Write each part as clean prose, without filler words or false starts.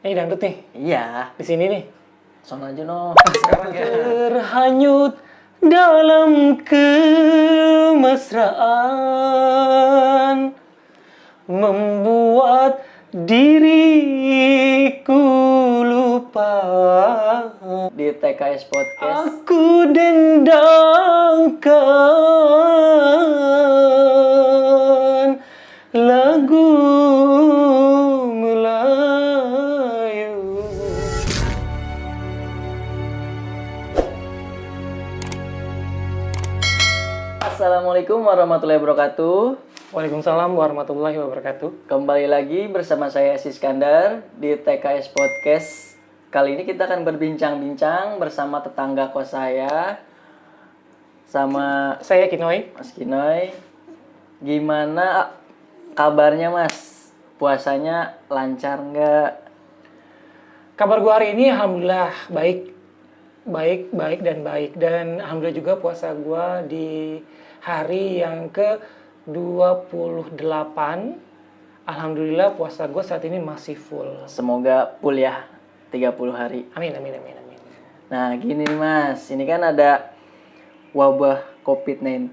Ini dangdut nih, Iya, di sini nih. sono aja no. Sekarang ya. Terhanyut dalam kemesraan membuat diriku lupa. Di TKS Podcast. Aku dendangkan lagu Melayu. Assalamualaikum warahmatullahi wabarakatuh. Waalaikumsalam warahmatullahi wabarakatuh. Kembali lagi bersama saya Iskandar di TKS Podcast. Kali ini kita akan berbincang-bincang bersama tetangga kos saya sama Saya Kinoy. Mas Kinoy. Gimana kabarnya Mas? Puasanya lancar nggak? Kabar gua hari ini alhamdulillah baik. Baik dan alhamdulillah juga puasa gua di hari yang ke-28. Alhamdulillah puasa gua saat ini masih full. Semoga full ya 30 hari. Amin. Nah gini nih Mas, ini kan ada wabah COVID-19.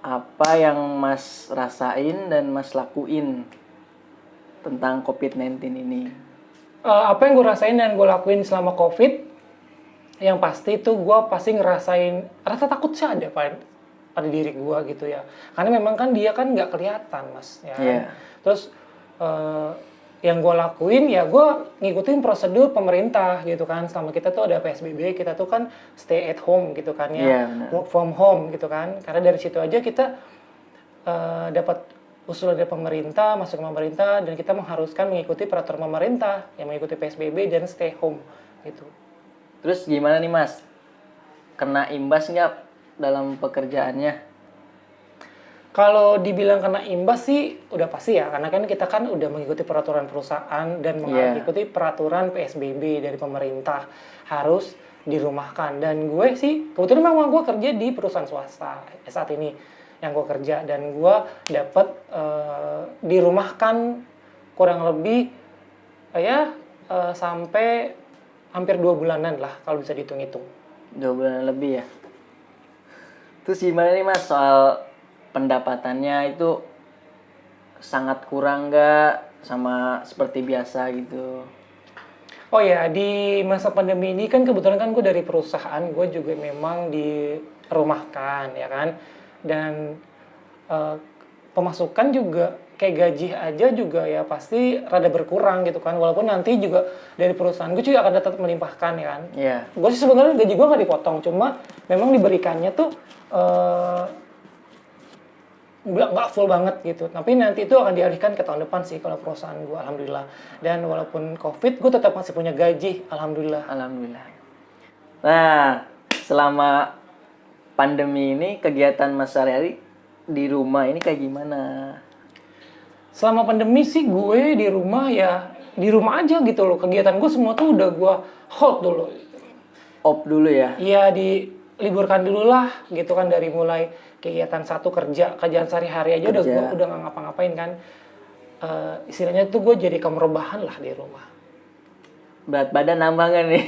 Apa yang Mas rasain dan Mas lakuin tentang COVID-19 ini? Apa yang gue rasain dan gue lakuin selama COVID, yang pasti tuh gue pasti ngerasain rasa takut sih ada pada diri gue gitu ya. Karena memang kan dia kan nggak kelihatan mas. Ya. Iya. Terus yang gue lakuin ya gue ngikutin prosedur pemerintah gitu kan. Selama kita tuh ada PSBB, kita tuh kan stay at home gitu kan ya. Iya, benar. Work from home gitu kan. Karena dari situ aja kita dapat usulan dari pemerintah, masuk ke pemerintah, dan kita mengharuskan mengikuti peraturan pemerintah yang mengikuti PSBB dan stay home gitu. Terus gimana nih Mas? Kena imbas nggak dalam pekerjaannya? Kalau dibilang kena imbas sih udah pasti ya, karena kan kita kan udah mengikuti peraturan perusahaan dan mengikuti peraturan PSBB dari pemerintah, harus dirumahkan. Dan gue sih kebetulan memang gue kerja di perusahaan swasta saat ini yang gue kerja, dan gue dapet dirumahkan kurang lebih sampai hampir 2 bulanan lah kalau bisa dihitung-hitung. 2 bulan lebih ya. Terus gimana nih Mas soal pendapatannya itu sangat kurang nggak sama seperti biasa gitu? Oh ya, di masa pandemi ini kan kebetulan kan gue dari perusahaan, gue juga memang dirumahkan ya kan. Dan pemasukan juga kayak gaji aja juga ya pasti rada berkurang gitu kan, walaupun nanti juga dari perusahaan gue juga akan tetap melimpahkan ya kan. Iya. Gue sih sebenarnya gaji gue nggak dipotong, cuma memang diberikannya tuh nggak full banget gitu, tapi nanti itu akan dialihkan ke tahun depan sih kalau perusahaan gue, alhamdulillah. Dan walaupun COVID, gue tetap masih punya gaji, alhamdulillah. Nah, selama pandemi ini kegiatan Mas sehari-hari di rumah ini kayak gimana? Selama pandemi sih gue di rumah aja gitu loh. Kegiatan gue semua tuh udah gue hold dulu. Off dulu ya? Iya, diliburkan dulu lah gitu kan, dari mulai kegiatan satu kerjaan sehari-hari aja udah nggak ngapa-ngapain kan. Istilahnya tuh gue jadi kaum rebahan lah di rumah. Berat badan nambah nggak nih?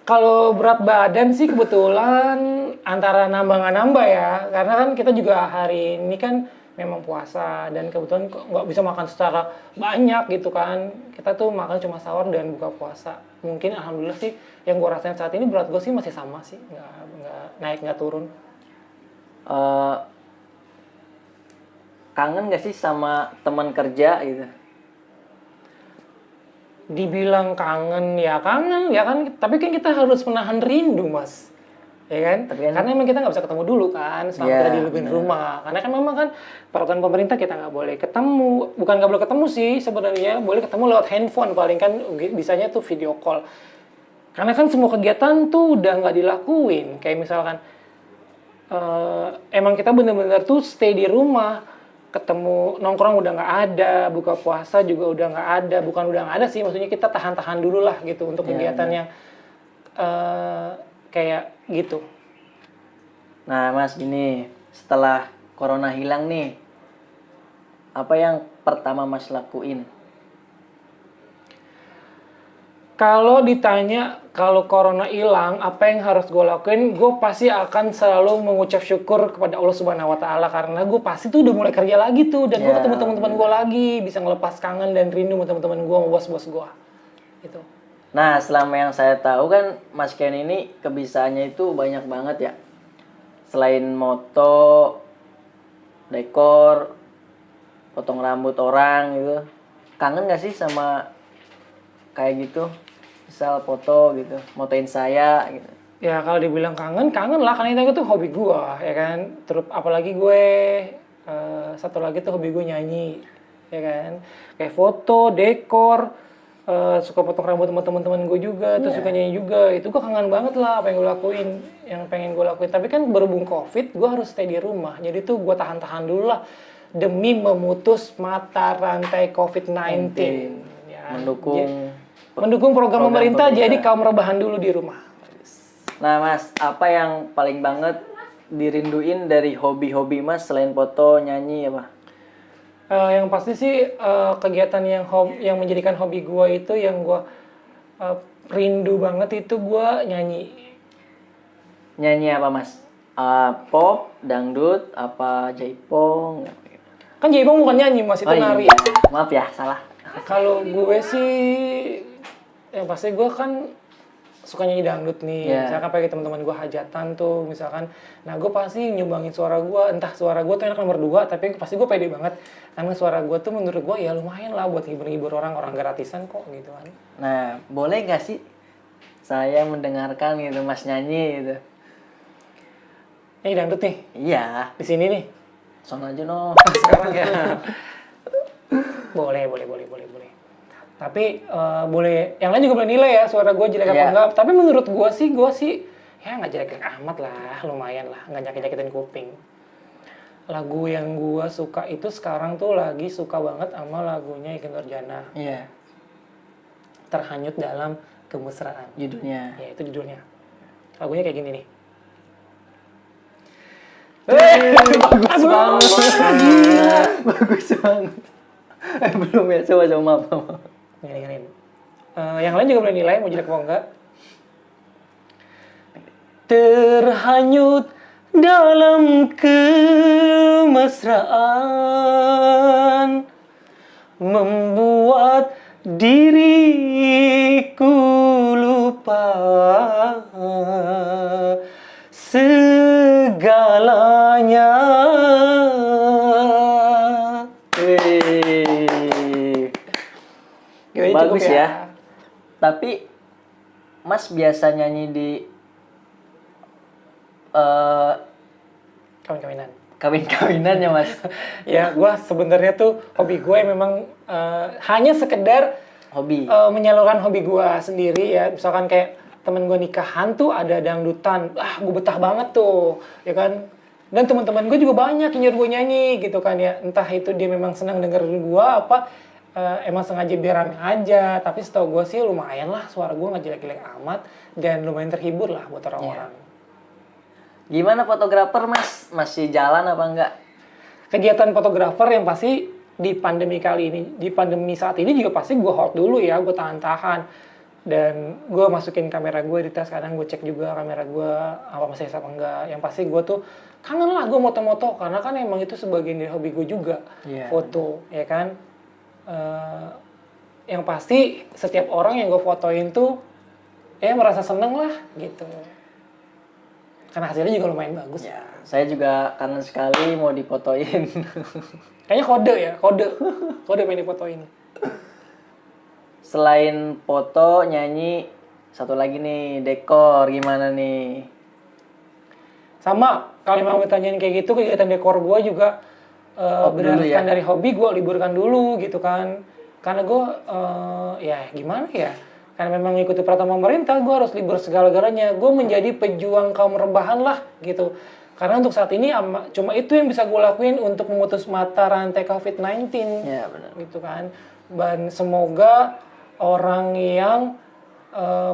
Kalau berat badan sih kebetulan antara nambah nggak nambah ya, karena kan kita juga hari ini kan memang puasa dan kebetulan nggak bisa makan secara banyak gitu kan. Kita tuh makan cuma sahur dan buka puasa. Mungkin alhamdulillah sih yang gue rasain saat ini berat gue sih masih sama sih, nggak naik nggak turun. Kangen gak sih sama teman kerja gitu? Dibilang kangen ya kan, tapi kan kita harus menahan rindu mas, ya kan? Karena memang kita nggak bisa ketemu dulu kan selama kita di rumah, karena kan memang kan peraturan pemerintah kita nggak boleh ketemu, bukan nggak boleh ketemu sih sebenarnya, boleh ketemu lewat handphone, paling kan bisanya tuh video call, karena kan semua kegiatan tuh udah nggak dilakuin, kayak misalkan emang kita bener-bener tuh stay di rumah, ketemu nongkrong udah nggak ada, buka puasa juga udah nggak ada, bukan udah nggak ada sih, maksudnya kita tahan-tahan dulu lah gitu untuk kegiatan yang kayak gitu. Nah Mas gini, setelah corona hilang nih, apa yang pertama Mas lakuin? Kalau ditanya kalau corona hilang, apa yang harus gue lakuin? Gue pasti akan selalu mengucap syukur kepada Allah Subhanahu Wa Taala karena gue pasti tuh udah mulai kerja lagi tuh dan gue Ya, ketemu teman-teman gue lagi, bisa ngelepas kangen dan rindu sama teman-teman gue, sama bos-bos gue. Gitu. Nah, selama yang saya tahu kan Mas Ken ini kebiasaannya itu banyak banget ya. Selain moto, dekor, potong rambut orang gitu. Kangen gak sih sama kayak gitu? Misal foto gitu, motoin saya gitu. Ya kalau dibilang kangen, kangen lah karena itu tuh hobi gue, ya kan. Terus apalagi gue satu lagi tuh hobi gue nyanyi, ya kan. Kayak foto, dekor, suka potong rambut sama teman-teman gue juga, terus suka nyanyi juga. Itu gue kangen banget lah apa yang gue lakuin, yang pengen gue lakuin. Tapi kan berhubung COVID, gue harus stay di rumah. Jadi tuh gue tahan-tahan dulu lah demi memutus mata rantai COVID-19. Ya, mendukung program pemerintah, jadi kaum rebahan dulu di rumah. Nah Mas, apa yang paling banget dirinduin dari hobi-hobi Mas selain foto, nyanyi apa? Yang pasti sih kegiatan yang menjadikan hobi gue itu yang gue rindu banget itu gue nyanyi. Nyanyi apa Mas? Pop, dangdut, apa jaipong? Kan jaipong bukan nyanyi mas, itu nari. Iya. Maaf ya, salah. Kalau gue sih yang pasti gue kan suka nyanyi dangdut nih, misalkan pakai teman-teman gue hajatan tuh misalkan, nah gue pasti nyumbangin suara gue, entah suara gue tuh enak nomor 2, tapi pasti gue pede banget karena suara gue tuh menurut gue ya lumayan lah buat ngibur-ngibur orang gratisan kok gitu kan. Nah boleh gak sih saya mendengarkan gitu Mas nyanyi gitu? Nyanyi dangdut nih? Iya. Di sini nih? Sono aja no. Sekarang ya. Boleh. Tapi boleh, yang lain juga boleh nilai ya suara gue jelek apa enggak. Tapi menurut gue sih ya nggak jelek amat lah, lumayan lah, nggak nyakit-nyakitin kuping. Lagu yang gue suka itu sekarang tuh lagi suka banget sama lagunya Ikke Nurjanah. Iya. Terhanyut dalam kemesraan. Judulnya. Ya itu judulnya. Lagunya kayak gini nih. Bagus banget. Bagus banget. Belum ya, coba maaf. Dengerin. Yang lain juga boleh nilai mau jelek apa enggak. Terhanyut dalam kemesraan membuat diriku lupa segalanya. Bagus ya. Tapi Mas biasa nyanyi di kawin-kawinannya Mas. Ya, gue sebenarnya tuh hobi gue memang hanya sekedar hobi. Menyalurkan hobi gue sendiri ya. Misalkan kayak temen gue nikahan tuh ada dangdutan, gue betah banget tuh, ya kan. Dan teman-teman gue juga banyak yang nyuruh gue nyanyi gitu kan ya. Entah itu dia memang senang dengerin gue apa emang sengaja biar rame aja. Tapi setahu gue sih lumayan lah, suara gue nggak jelek-jelek amat dan lumayan terhibur lah buat orang-orang. Gimana fotografer Mas? Masih jalan apa enggak? Kegiatan fotografer yang pasti di pandemi kali ini, di pandemi saat ini juga pasti gue hold dulu ya, gue tahan-tahan. Dan gue masukin kamera gue di tas, kadang gue cek juga kamera gue apa masih apa enggak. Yang pasti gue tuh kangen lah gue moto-moto, karena kan emang itu sebagian dari hobi gue juga, foto, ya kan. Yang pasti setiap orang yang gue fotoin tuh merasa seneng lah gitu. Karena hasilnya juga lumayan bagus. Ya, saya juga kangen sekali mau difotoin. Kayaknya kode pengen difotoin. Selain foto, nyanyi, satu lagi nih, dekor gimana nih? Sama, kalau memang ditanyain kayak gitu, kegiatan dekor gue juga berdasarkan dari hobi, gue liburkan dulu gitu kan. Karena gue, gimana ya, karena memang mengikuti peraturan pemerintah, gue harus libur segala-galanya. Gue menjadi pejuang kaum rebahan lah gitu. Karena untuk saat ini cuma itu yang bisa gue lakuin untuk memutus mata rantai COVID-19. Ya benar. Gitu kan. Dan semoga orang yang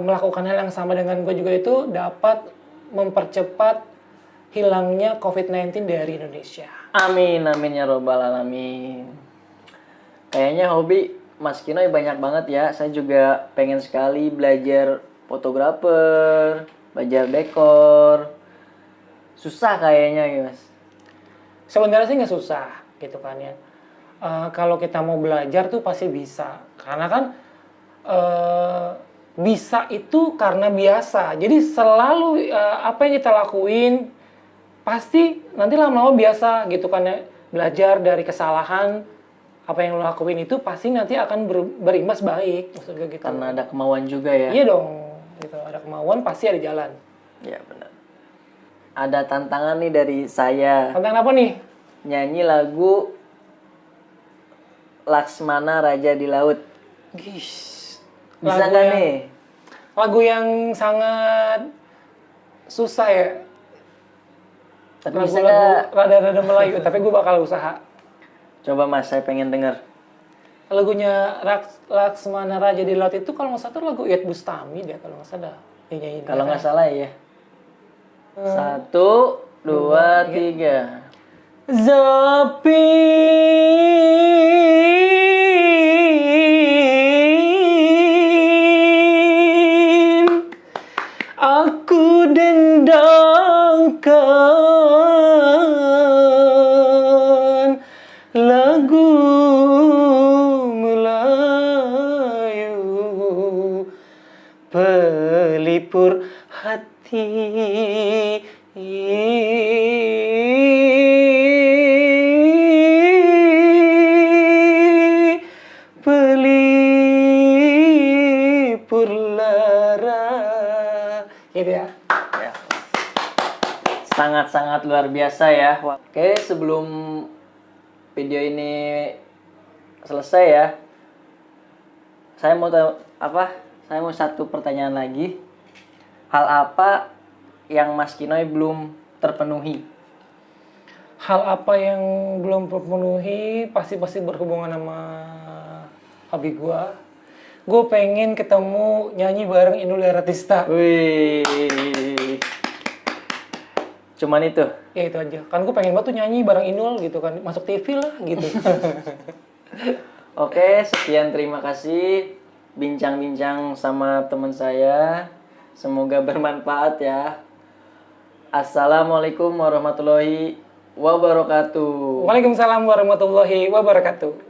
melakukan hal yang sama dengan gue juga itu dapat mempercepat hilangnya COVID-19 dari Indonesia. Amin ya robbal alamin. Kayaknya hobi Mas Kinoy banyak banget ya. Saya juga pengen sekali belajar fotografer, belajar dekor. Susah kayaknya ya Mas. Sebenarnya sih nggak susah gitu kan ya. Kalau kita mau belajar tuh pasti bisa. Karena kan bisa itu karena biasa. Jadi selalu apa yang kita lakuin pasti nanti lama-lama biasa gitu kan ya. Belajar dari kesalahan, apa yang lo lakuin itu pasti nanti akan berimbas baik maksudnya gitu. Karena ada kemauan juga ya. Iya dong. Gitu. Ada kemauan pasti ada jalan. Iya benar. Ada tantangan nih dari saya. Tantangan apa nih? Nyanyi lagu Laksmana Raja di Laut. Gish. Bisa Lagu nggak yang- nih? Lagu yang sangat susah ya. Tapi bisa Lagu-lagu nggak? rada-rada Melayu, tapi gue bakal usaha. Coba Mas, saya pengen denger. Lagunya Laksmana Raja di Laut itu kalau nggak salah tuh lagu Iyeth Bustami dia kalau nggak salah. Dia nyanyiin. Kalau nggak salah ya. 1, 2, 3. Zapin, aku dendangkan lagu Melayu pelipur hati. Pelipur lara. Gitu ya. Ya. Sangat-sangat luar biasa ya. Oke, sebelum video ini selesai ya, saya mau tahu apa? Saya mau satu pertanyaan lagi. Hal apa yang Mas Kinoy belum terpenuhi? Hal apa yang belum terpenuhi pasti berhubungan sama hobi gua. Gue pengen ketemu nyanyi bareng Inul Daratista. Wih. Cuman itu. Ya itu aja. Kan gue pengen banget tuh nyanyi bareng Inul gitu kan. Masuk TV lah gitu. Oke, sekian terima kasih bincang-bincang sama teman saya. Semoga bermanfaat ya. Assalamualaikum warahmatullahi wabarakatuh. Waalaikumsalam warahmatullahi wabarakatuh.